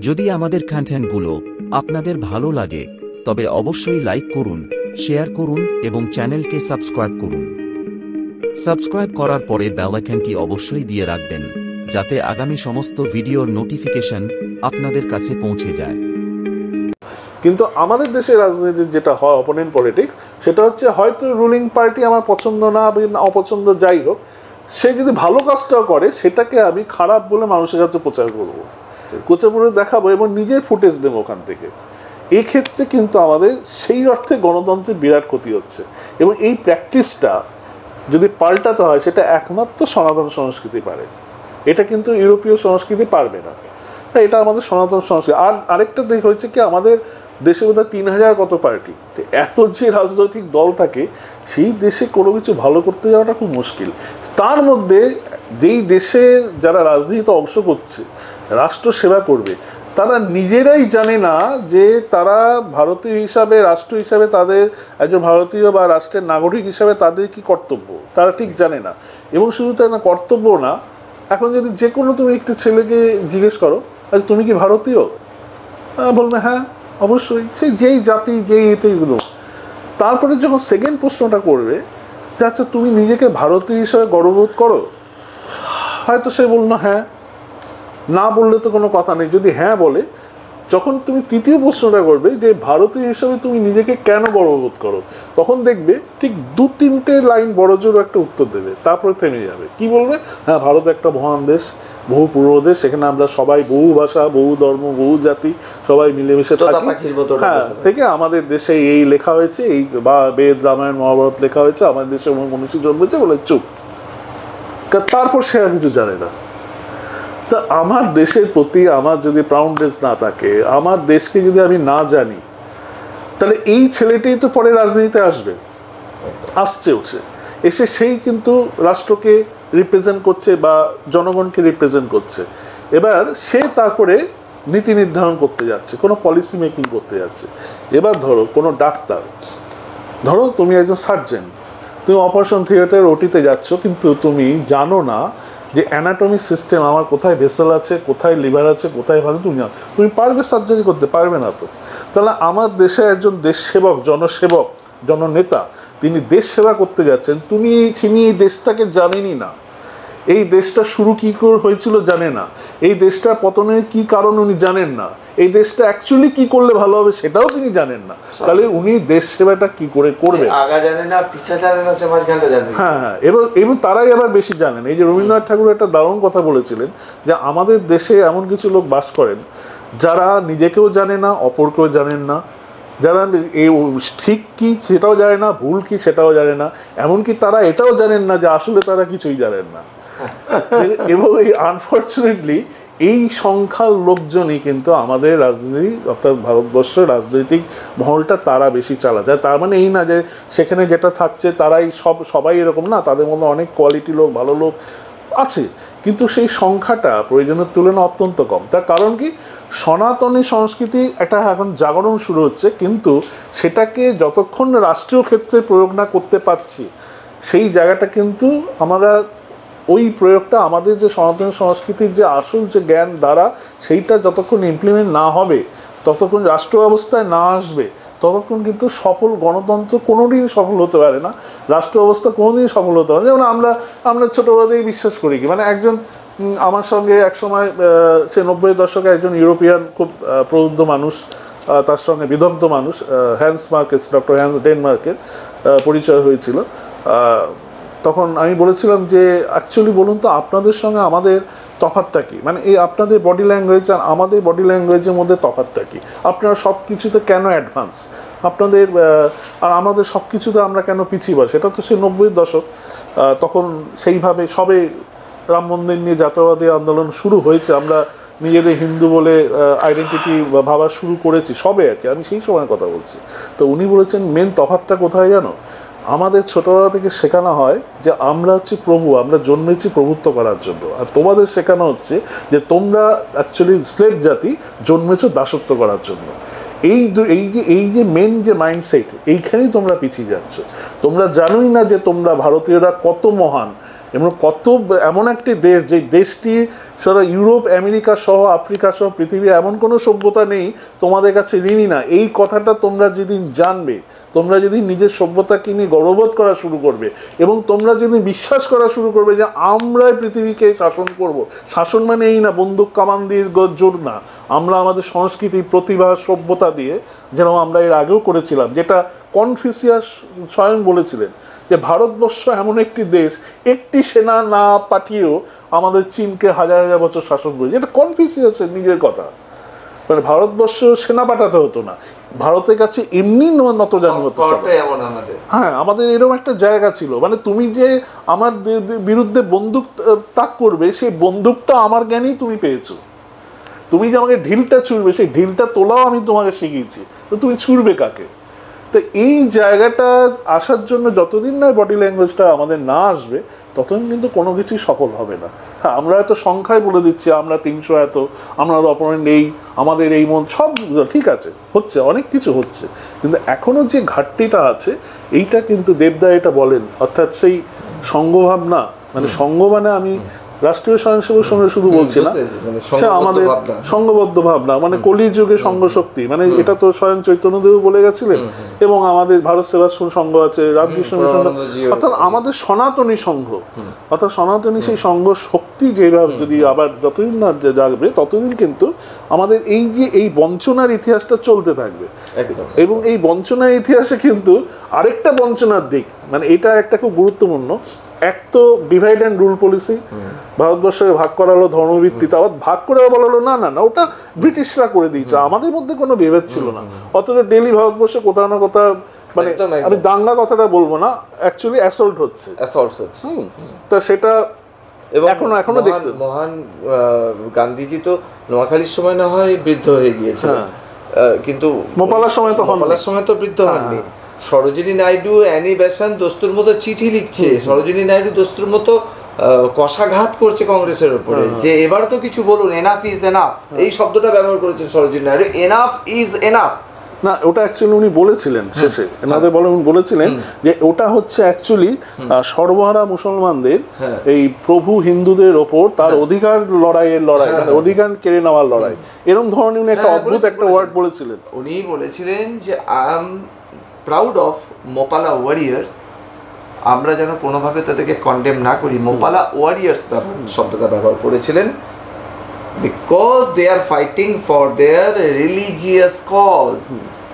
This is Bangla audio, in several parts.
যদি আমাদের কন্টেন্টগুলো আপনাদের ভালো লাগে তবে অবশ্যই লাইক করুন, শেয়ার করুন এবং চ্যানেলকে সাবস্ক্রাইব করুন। সাবস্ক্রাইব করার পরে বেল আইকনটি অবশ্যই দিয়ে রাখবেন যাতে আগামী সমস্ত ভিডিওর নোটিফিকেশন আপনাদের কাছে পৌঁছে যায়। কিন্তু আমাদের দেশের রাজনীতির যেটা হয় অপোনেন্ট পলিটিক্স, সেটা হচ্ছে হয়তো রুলিং পার্টি আমার পছন্দ না অপছন্দ যাই হোক, সে যদি ভালো কাজটাও করে সেটাকে আমি খারাপ বলে মানুষের কাছে প্রচার করবো, কোচাপুরে দেখাবো এবং নিজের ফুটেজ নেবো ওখান থেকে। এক্ষেত্রে কিন্তু আমাদের সেই অর্থে গণতন্ত্রের বিরাট ক্ষতি হচ্ছে এবং এই প্র্যাকটিসটা যদি পাল্টাতে হয় সেটা একমাত্র সনাতন সংস্কৃতি পারে, এটা কিন্তু ইউরোপীয় সংস্কৃতি পারবে না। এটা আমাদের সনাতন সংস্কৃতি। আর আরেকটা দিক হয়েছে কি, আমাদের দেশে বোধহয় 3000 কত পার্টি, এত যে রাজনৈতিক দল থাকে সেই দেশে কোনো কিছু ভালো করতে যাওয়াটা খুব মুশকিল। তার মধ্যে যেই দেশের যারা রাজনীতিতে অংশ করছে, রাষ্ট্র সেবা করবে, তারা নিজেরাই জানে না যে তারা ভারতীয় হিসাবে, রাষ্ট্র হিসাবে তাদের একজন ভারতীয় বা রাষ্ট্রের নাগরিক হিসাবে তাদের কি কর্তব্য তারা ঠিক জানে না। এবং শুধু তাই না, কর্তব্য না, এখন যদি যে কোনো তুমি একটি ছেলেকে জিজ্ঞেস করো আচ্ছা তুমি কি ভারতীয়, বলবে হ্যাঁ অবশ্যই, সেই যেই জাতি যেই এতেগুলো, তারপরে যখন সেকেন্ড প্রশ্নটা করবে যে আচ্ছা তুমি নিজেকে ভারতীয় হিসাবে গর্ববোধ করো, হয়তো সে বললো হ্যাঁ, না বললে তো কোনো কথা নেই। যদি হ্যাঁ বলে, যখন তুমি তৃতীয় প্রশ্নটা করবে যে ভারতীয় হিসাবে তুমি নিজেকে কেন গর্ববোধ করো, তখন দেখবে ঠিক 2-3টে লাইন বড়জোর একটা উত্তর দেবে, তারপরে থেমে যাবে। কি বলবে? হ্যাঁ ভারত একটা মহান দেশ, বহু পুরনো দেশ, সেখানে আমরা সবাই বহু ভাষা, বহু ধর্ম, বহু জাতি সবাই মিলেমিশে থাকি। হ্যাঁ, থেকে আমাদের দেশে এই লেখা হয়েছে, এই বা বেদ রামায়ণ মহাভারত লেখা হয়েছে, আমাদের দেশে মনীষী জন্মেছে বলে চুপ। তারপর সে আর কিছু জানে না। তা আমার দেশের প্রতি আমার যদি প্রাউডনেস না থাকে, আমার দেশকে যদি আমি না জানি, তাহলে এই ছেলেটাই তো পরে রাজনীতিতে আসবে, আসছে এসে সেই কিন্তু রাষ্ট্রকে রিপ্রেজেন্ট করছে বা জনগণকে রিপ্রেজেন্ট করছে। এবার সে তারপরে নীতি নির্ধারণ করতে যাচ্ছে, কোনো পলিসি মেকিং করতে যাচ্ছে। এবার ধরো কোনো ডাক্তার, ধরো তুমি একজন সার্জেন, তুমি অপারেশন থিয়েটার ওটিতে যাচ্ছ, কিন্তু তুমি জানো না যে অ্যানাটমি সিস্টেম আমার কোথায় ভেসেল আছে, কোথায় লিভার আছে, কোথায় ভালো তুমি পারবে সার্জারি করতে? পারবে না তো। তাহলে আমার দেশে একজন দেশ সেবক, জনসেবক, জননেতা, তিনি দেশ সেবা করতে যাচ্ছেন, তিনি এই দেশটাকে জানেনই না, এই দেশটা শুরু কী করে হয়েছিল জানে না, এই দেশটার পতনের কী কারণ উনি জানেন না, এই দেশটা অ্যাকচুয়ালি কী করলে ভালো হবে সেটাও তিনি জানেন না। তাহলে উনি দেশ সেবাটা কী করে করবেন? হ্যাঁ হ্যাঁ, এবং তারাই আবার বেশি জানেন। এই যে রবীন্দ্রনাথ ঠাকুর একটা দারুণ কথা বলেছিলেন যে আমাদের দেশে এমন কিছু লোক বাস করেন যারা নিজেকেও জানে না, অপরকেও জানেন না, যারা এই ঠিক কী সেটাও জানে না, ভুল কী সেটাও জানে না, এমনকি তারা এটাও জানেন না যে আসলে তারা কিছুই জানেন না। এবং এই আনফর্চুনেটলি এই সংখ্যার লোকজনই কিন্তু আমাদের রাজনীতি, অর্থাৎ ভারতবর্ষের রাজনৈতিক মহলটা তারা বেশি চালাতে। তার মানে এই না যে সেখানে যেটা থাকছে তারাই সবাই এরকম না, তাদের মধ্যে অনেক কোয়ালিটি লোক, ভালো লোক আছে, কিন্তু সেই সংখ্যাটা প্রয়োজনের তুলনায় অত্যন্ত কম। তার কারণ কি, সনাতনী সংস্কৃতি একটা এখন জাগরণ শুরু হচ্ছে, কিন্তু সেটাকে যতক্ষণ রাষ্ট্রীয় ক্ষেত্রে প্রয়োগ না করতে পারছি, সেই জায়গাটা কিন্তু আমরা ওই প্রয়োগটা আমাদের যে সনাতন সংস্কৃতির যে আসল যে জ্ঞান দ্বারা সেইটা যতক্ষণ ইমপ্লিমেন্ট না হবে, ততক্ষণ রাষ্ট্র ব্যবস্থায় না আসবে, ততক্ষণ কিন্তু সফল গণতন্ত্র কোনোদিনই সফল হতে পারে না, রাষ্ট্র ব্যবস্থা কোনোদিনই সফল হতে পারে না। যেমন আমরা ছোটোবেলাতেই বিশ্বাস করি কি, মানে একজন আমার সঙ্গে একসময় সে 90-এর দশকে একজন ইউরোপিয়ান খুব প্রবুদ্ধ মানুষ, তার সঙ্গে বিদগ্ধ মানুষ, হ্যান্স মার্কেস, ডক্টর হ্যান্স ডেনমার্কের পরিচয় হয়েছিল। তখন আমি বলেছিলাম যে অ্যাকচুয়ালি বলুন তো আপনাদের সঙ্গে আমাদের তফাৎটা কী, মানে এই আপনাদের বডি ল্যাঙ্গুয়েজ আর আমাদের বডি ল্যাঙ্গুয়েজের মধ্যে তফাৎটা কী? আপনারা সব কিছুতে কেন অ্যাডভান্স, আপনাদের আর আমাদের সব কিছুতে আমরা কেন পিছিয়ে বসে? সেটা তো সে 90-এর দশক, তখন সেইভাবে সবে রাম মন্দির নিয়ে জাতীয়তাবাদী আন্দোলন শুরু হয়েছে, আমরা নিজেদের হিন্দু বলে আইডেন্টিটি ভাবা শুরু করেছি সবে আর কি, আমি সেই সময়ের কথা বলছি। তো উনি বলেছেন মেন তফাৎটা কোথায় জানো, আমাদের ছোটবেলা থেকে শেখানো হয় যে আমরা হচ্ছে প্রভু, আমরা জন্মেছি প্রভুত্ব করার জন্য, আর তোমাদের শেখানো হচ্ছে যে তোমরা অ্যাকচুয়ালি স্লেভ জাতি, জন্মেছো দাসত্ব করার জন্য। এই যে মেন যে মাইন্ডসেট, এইখানেই তোমরা পিছিয়ে যাচ্ছ। তোমরা জানোই না যে তোমরা ভারতীয়রা কত মহান, এবং কত এমন একটি দেশ যে দেশটি সারা ইউরোপ আমেরিকা সহ আফ্রিকা সহ পৃথিবীর এমন কোনো সভ্যতা নেই তোমাদের কাছে ঋণী না। এই কথাটা তোমরা যেদিন জানবে, তোমরা যেদিন নিজের সভ্যতাকে নিয়ে গর্ববোধ করা শুরু করবে এবং তোমরা যেদিন বিশ্বাস করা শুরু করবে যে আমরাই পৃথিবীকে শাসন করব, শাসন মানে এই না বন্দুক কামান দিয়ে জোর না, আমরা আমাদের সংস্কৃতি প্রতিভা সভ্যতা দিয়ে, যেরকম আমরা এর আগেও করেছিলাম, যেটা কনফুসিয়াস স্বয়ং বলেছিলেন যে ভারতবর্ষ এমন একটি দেশ একটি সেনা না পাঠিয়েও আমাদের চীনকে হাজার হাজার বছর শাসন করেছে। এটা কনফুসিয়াসের নিজের কথা। মানে ভারতবর্ষ সেনা পাঠাতে হতো না, ভারতের কাছে এমনি নতজানু হতো। হ্যাঁ, আমাদের এরকম একটা জায়গা ছিল, মানে তুমি যে আমার বিরুদ্ধে বন্দুক তাক করবে সেই বন্দুকটা আমার জ্ঞানেই তুমি পেয়েছো। তুমি যে আমাকে ঢিলটা ছুঁড়বে সেই ঢিলটা তোলাও আমি তোমাকে শিখিয়েছি, তো তুমি ছুঁড়বে কাকে? তো এই জায়গাটা আসার জন্য যতদিন না বডি ল্যাঙ্গুয়েজটা আমাদের না আসবে ততদিন কিন্তু কোনো কিছুই সফল হবে না। হ্যাঁ, আমরা হয়তো সংখ্যায় বলে দিচ্ছি আমরা 300 এত, আমরা অপোনেন্ট এই, আমাদের এই মন, সব ঠিক আছে, হচ্ছে, অনেক কিছু হচ্ছে, কিন্তু এখনও যে ঘাটতিটা আছে এইটা কিন্তু দেবদা এটা বলেন, অর্থাৎ সেই সঙ্ঘভাবনা, মানে সঙ্ঘ মানে আমি রাষ্ট্রীয় স্বয়ংসেবক সঙ্গে শুধু বলছি না, সে আমাদের সংঘবদ্ধ ভাবনা, মানে কলিযুগে সংঘশক্তি, মানে এটা তো স্বয়ং চৈতন্যদেব বলে গেছিলেন, এবং আমাদের ভারত সেবাশ্রম সংঘ আছে, রামকৃষ্ণ মিশন, অর্থাৎ আমাদের সনাতনী সংঘ, অর্থাৎ সনাতনী সেই সংঘ শক্তি যেভাবে যদি আবার যতদিন না জাগবে ততদিন কিন্তু আমাদের এই যে এই বঞ্চনার ইতিহাসটা চলতে থাকবে। এবং এই বঞ্চনার ইতিহাসে কিন্তু আরেকটা বঞ্চনার দিক, মানে এটা একটা খুব গুরুত্বপূর্ণ, এক তো ডিভাইড অ্যান্ড রুল পলিসি, ভারতবর্ষকে ভাগ করা হলো ধর্মভিত্তিতে, আবার ভাগ করে বলা হলো না না না ওটা ব্রিটিশরা করে দিয়েছে, আমাদের মধ্যে কোনো বিভেদ ছিল না। অথচ ডেলি ভারতবর্ষে কোথাও না কোথাও, মানে আমি দাঙ্গা কথাটা বলবো না, অ্যাকচুয়ালি অ্যাসল্ট হচ্ছে। তা সেটা এখনো দেখতে, মহান গান্ধীজি তো নোয়াখালীর সময় না হয় বৃদ্ধ হয়ে গিয়েছে, কিন্তু মোপালার সময় তো বৃদ্ধ হননি। সরোজিনী নাইডু, অ্যানি বেসান্ত দস্তুর মতো চিঠি লিখছে, সরোজিনী নাইডু দস্তুর মতো কষাঘাত করছে কংগ্রেসের উপরে, যে এবার তো কিছু বলুন, এনাফ ইজ এনাফ, এই শব্দটা ব্যবহার করেছেন Sarojini Naidu, enough is enough. না, ওটা অ্যাকচুয়ালি উনি বলেছিলেন শেষে, এনাদের বলেছিলেন যে ওটা হচ্ছে অ্যাকচুয়ালি সর্বহারা মুসলমানদের এই প্রভু হিন্দুদের ওপর তার অধিকার লড়াইয়ের লড়াই, মানে অধিকার কেড়ে নেওয়ার লড়াই, এরকম ধরনের উনি একটা অদ্ভুত একটা ওয়ার্ড বলেছিলেন। উনি বলেছিলেন যে I am proud of Moplah warriors, আমরা যেন কোনোভাবে তাদেরকে কন্ডেম না করি, মোপালা ওয়ারিয়ার্স শব্দটা ব্যবহার করেছিলেন, because they are fighting for their religious cause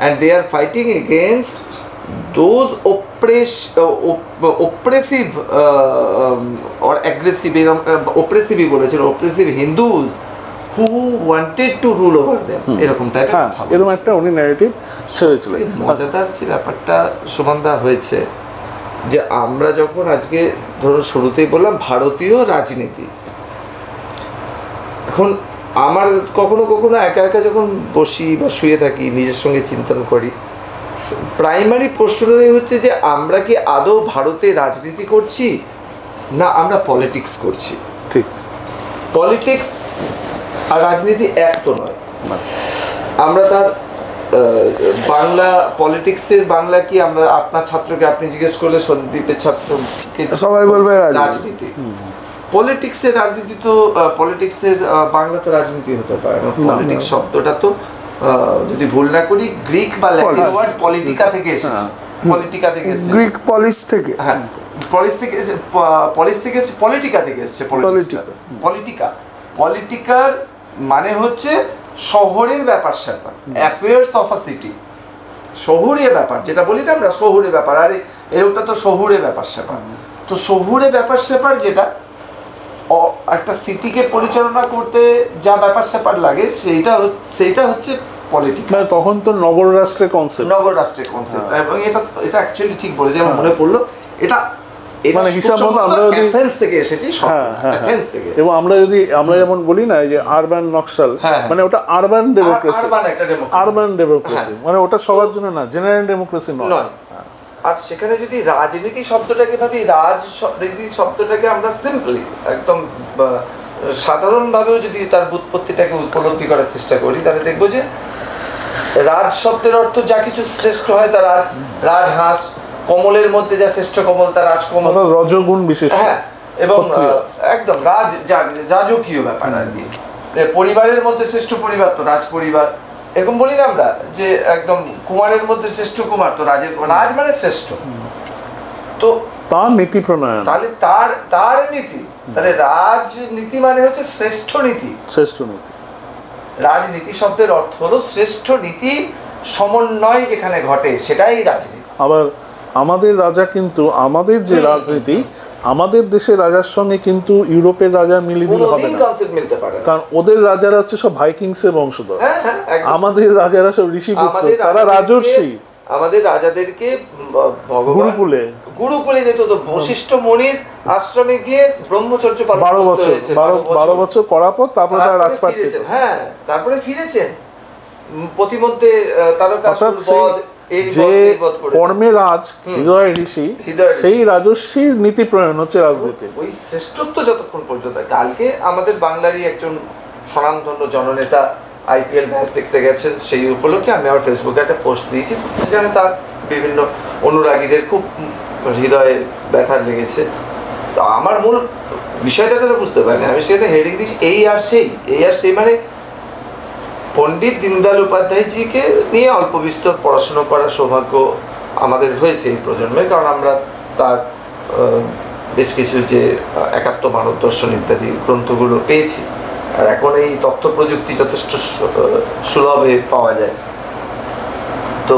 and they are fighting against those oppressive or aggressive, oppressive Hindus who wanted to rule over them, এরকম টাইপের কথা, এরকম একটা উনি ন্যারেটিভ ছেড়েছিলেন। মজাদার যে ব্যাপারটা সুমনদা হয়েছে যে আমরা যখন আজকে ধরুন শুরুতেই বললাম ভারতীয় রাজনীতি, এখন আমার কখনো কখনো একা একা যখন বসি বা শুয়ে থাকি নিজের সঙ্গে চিন্তন করি, প্রাইমারি প্রশ্নটাই হচ্ছে যে আমরা কি আদৌ ভারতে রাজনীতি করছি না আমরা পলিটিক্স করছি। ঠিক, পলিটিক্স আর রাজনীতি এক তো নয়। আমরা তার বাংলা পলিটিক্সের বাংলা কি, আমরা আপনার ছাত্রকে আপনি জিজ্ঞেস করলে সন্দীপের ছাত্রকে সবাই বলবে রাজনীতি। পলিটিক্সের রাজনীতি তো পলিটিক্সের বাংলা তো রাজনীতি হতে পারে না। পলিটিক্স শব্দটা তো যদি ভুল না করি গ্রিক বা ল্যাটিন ওয়ার্ড পলিটিকা থেকে এসেছে, পলিটিকা থেকে এসেছে, গ্রিক পলিস থেকে, হ্যাঁ পলিস থেকে, পলিস থেকে এসেছে, পলিটিকা থেকে এসেছে, পলিটিকা। পলিটিকার মানে হচ্ছে শহরের ব্যাপার স্যাপার, অ্যাফেয়ার্স অফ আ সিটি, শহুরে ব্যাপার, যেটা বলি না আমরা শহুরে ব্যাপার, আরে এরকটা তো শহুরে ব্যাপার স্যাপার। তো শহুরে ব্যাপার স্যাপার যেটা একটা সিটিকে পরিচালনা করতে যা ব্যাপার স্যাপার লাগে সেইটা হচ্ছে পলিটিক্স। তখন তো নগর রাষ্ট্রের কনসেপ্ট, এবং এটা অ্যাকচুয়ালি ঠিক বলে, যেমন মনে পড়লো এটা মানে হিসাব মতো আমরা যদি অ্যাথেন্স থেকে এসেছি, অ্যাথেন্স থেকে, এবং আমরা যেমন বলি না যে আরবান নকশাল, মানে ওটা আরবান ডেমোক্রেসি, আরবান ডেমোক্রেসি, মানে ওটা সবার জন্য না, জেনারেল ডেমোক্রেসি নয়। আর সেখানে যদি রাজনীতি শব্দটাকে ভাবি, রাজনীতি শব্দটাকে আমরা সিম্পলি একদম সাধারণভাবেও যদি তার ব্যুৎপত্তিটাকে উপলব্ধি করার চেষ্টা করি, তাহলে দেখবো যে রাজ শব্দের অর্থ যা কিছু শ্রেষ্ঠ হয় তা রাজহাঁস, কমলের মধ্যে যা শ্রেষ্ঠ কমল তা রাজকমল, রজগুণ বিশেষ। হ্যাঁ, এবং একদম রাজকীয় ব্যাপার আর কি। পরিবারের মধ্যে শ্রেষ্ঠ পরিবার তো রাজ পরিবার, এরকম বলি না আমরা যে একদম কুমারের মধ্যে শ্রেষ্ঠ কুমার তো রাজ মানে শ্রেষ্ঠ। তো তার নীতি প্রণয়ন, তাহলে তার নীতি, তাহলে রাজনীতি মানে হচ্ছে শ্রেষ্ঠ নীতি। শ্রেষ্ঠ নীতি, রাজনীতি শব্দের অর্থ হলো শ্রেষ্ঠ নীতি সমন্বয় যেখানে ঘটে সেটাই রাজনীতি। আবার আমাদের রাজা কিন্তু আমাদের যে রাজনীতি, আমাদের দেশের রাজার সঙ্গে কিন্তু ইউরোপের রাজা মিলিয়ে দিলে হবে না, মিলতে পারে, কারণ ওদের রাজারা হচ্ছে সব ভাইকিংসের বংশধর, আমাদের রাজারা সব ঋষিপুত্র, তারা রাজর্ষি। আমাদের রাজাদেরকে গুরুকুলে যেত, তো বশিষ্ঠ মুনির আশ্রমে গিয়ে ব্রহ্মচর্য 12 বছর করার পর তারপরে তারা রাজপাট পেয়েছেন। হ্যাঁ, তারপরে ফিরেছেন। প্রতিমধ্যে তারকাসুর বধ, যে কর্মে রাজ হৃদয় ঋষি, সেই রাজস্বীর নীতি প্রণয়ন হচ্ছে রাজনীতি। ওই শ্রেষ্ঠত্ব যতক্ষণ পর্যন্ত। কালকে আমাদের বাংলারই একজন স্বনামধন্য জননেতা IPL ম্যাচ দেখতে গেছেন, সেই উপলক্ষে আমি আমার ফেসবুকে একটা পোস্ট দিয়েছি, যেখানে তার বিভিন্ন অনুরাগীদের খুব হৃদয়ে ব্যথা লেগেছে। তো আমার মূল বিষয়টা তারা বুঝতে পারেনি, আমি সেটা হেডিং দিয়েছি এই আর সেই মানে পণ্ডিত দীনদয়াল উপাধ্যায়জিকে নিয়ে অল্প বিস্তর পড়াশুনো করার সৌভাগ্য আমাদের হয়েছে এই প্রজন্মের, কারণ আমরা তার বেশ কিছু যে একাত্ম মানব দর্শন ইত্যাদি গ্রন্থগুলো পেয়েছি, আর এখন এই তথ্য প্রযুক্তি যথেষ্ট সুলভে পাওয়া যায়। তো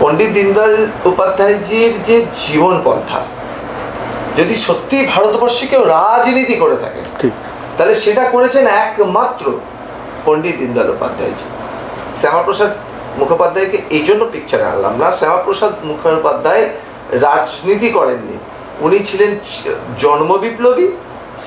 পণ্ডিত দীনদয়াল উপাধ্যায়জির যে জীবন পন্থা, যদি সত্যি ভারতবর্ষে কেউ রাজনীতি করে থাকে তাহলে সেটা করেছেন একমাত্র পণ্ডিত দীনদয়াল উপাধ্যায়জি। শ্যামাপ্রসাদ মুখোপাধ্যায়কে এই জন্য পিকচারে আনলাম না, শ্যামাপ্রসাদ মুখোপাধ্যায় রাজনীতি করেননি, উনি ছিলেন জন্ম বিপ্লবী,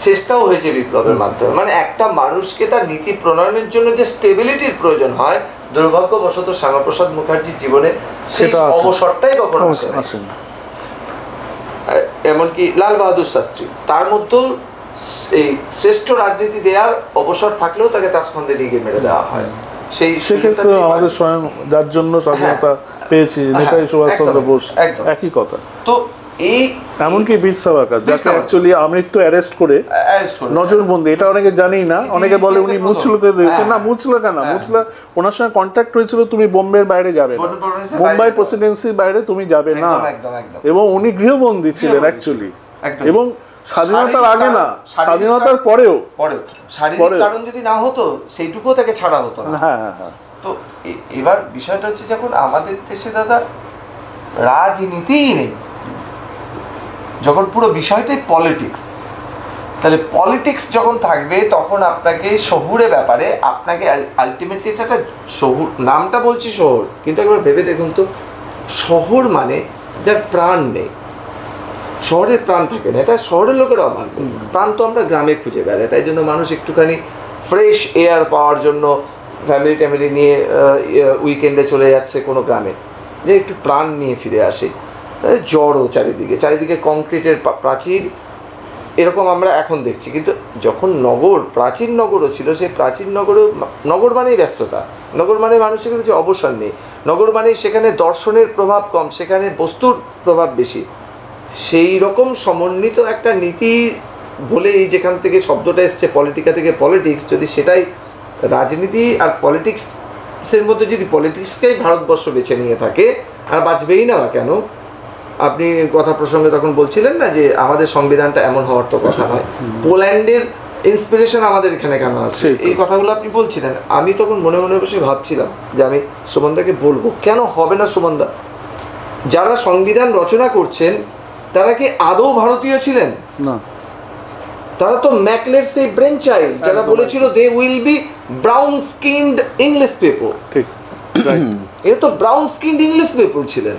শেষটাও হয়েছে বিপ্লবের মাধ্যমে। মানে একটা মানুষকে তার নীতি প্রণয়নের জন্য যে স্টেবিলিটির প্রয়োজন হয়, দুর্ভাগ্যবশত শ্যামাপ্রসাদ মুখার্জির জীবনে সেই অবসরটাই কখনো আসে না। এমনকি লাল বাহাদুর শাস্ত্রী, তার মধ্যেও এই শ্রেষ্ঠ রাজনীতি দেওয়ার অবসর থাকলেও তাকে তার সঙ্গে নিয়ে মেরে দেওয়া হয়। সেক্ষেত্রে আমাদের স্বয়ং যার জন্য স্বাধীনতা পেয়েছি নেতাজি সুভাষচন্দ্র বোস, একই কথা। তো এই এমনকি বীর সাভারকার, যাকে অ্যাকচুয়ালি আমৃত্যু অ্যারেস্ট করে নজরবন্দি, এটা অনেকে জানি না, অনেকে বলে উনি মুচলকে দিয়েছেন, না মুচলকা না, মুচলা ওনার সঙ্গে কন্ট্যাক্ট হয়েছিল তুমি বোম্বের বাইরে যাবে না, মুম্বাই প্রেসিডেন্সির বাইরে তুমি যাবে না, এবং উনি গৃহবন্দী ছিলেন অ্যাকচুয়ালি, এবং স্বাধীনতার আগে না, স্বাধীনতার পরেও শারীরিক কারণ যদি না হতো সেইটুকুও তাকে ছাড়া হতো না। তো এবার বিষয়টা হচ্ছে, যখন আমাদের দেশে দাদা রাজনীতিই নেই, যখন পুরো বিষয়টাই পলিটিক্স, তাহলে পলিটিক্স যখন থাকবে তখন আপনাকে শহুরে ব্যাপারে আপনাকে আলটিমেটলি এটা একটা শহর, নামটা বলছি শহর, কিন্তু একবার ভেবে দেখুন তো, শহর মানে যার প্রাণ নেই, শহরের প্রাণ থাকে না, এটা শহরের লোকেরাও মানবে। প্রাণ তো আমরা গ্রামে খুঁজে বেড়াই, তাই জন্য মানুষ একটুখানি ফ্রেশ এয়ার পাওয়ার জন্য ফ্যামিলি নিয়ে উইকেন্ডে চলে যাচ্ছে কোনো গ্রামে, যে একটু প্রাণ নিয়ে ফিরে আসে। জড়ো চারিদিকে কংক্রিটের প্রাচীর, এরকম আমরা এখন দেখছি। কিন্তু যখন প্রাচীন নগরও ছিল, সেই প্রাচীন নগর মানেই ব্যস্ততা, নগর মানে মানুষের কিছু অবসর নেই, নগর মানে সেখানে দর্শনের প্রভাব কম, সেখানে বস্তুর প্রভাব বেশি। সেই রকম সমন্বিত একটা নীতি বলেই যেখান থেকে শব্দটা এসছে, পলিটিকা থেকে পলিটিক্স, যদি সেটাই রাজনীতি আর পলিটিক্সের মধ্যে যদি পলিটিক্সকেই ভারতবর্ষ বেছে নিয়ে থাকে, আর বাঁচবেই না বা কেন? আপনি কথা প্রসঙ্গে তখন বলছিলেন না যে আমাদের সংবিধানটা এমন হওয়ার তো কথা নয়, পোল্যান্ডের ইন্সপিরেশন আমাদের এখানে কেন আছে, এই কথাগুলো আপনি বলছিলেন। আমি তখন মনে মনে বসে ভাবছিলাম যে আমি সুমনদাকে বলবো, কেন হবে না সুমনদা, যারা সংবিধান রচনা করছেন তারা কি আদৌ ভারতীয় ছিলেন না? তারা তো ম্যাকলের সেই ব্রেন চাইল্ড, যারা বলেছিল they will be brown skinned English people. ঠিক, এরা তো ব্রাউন স্কিনড ইংলিশ পিপল ছিলেন।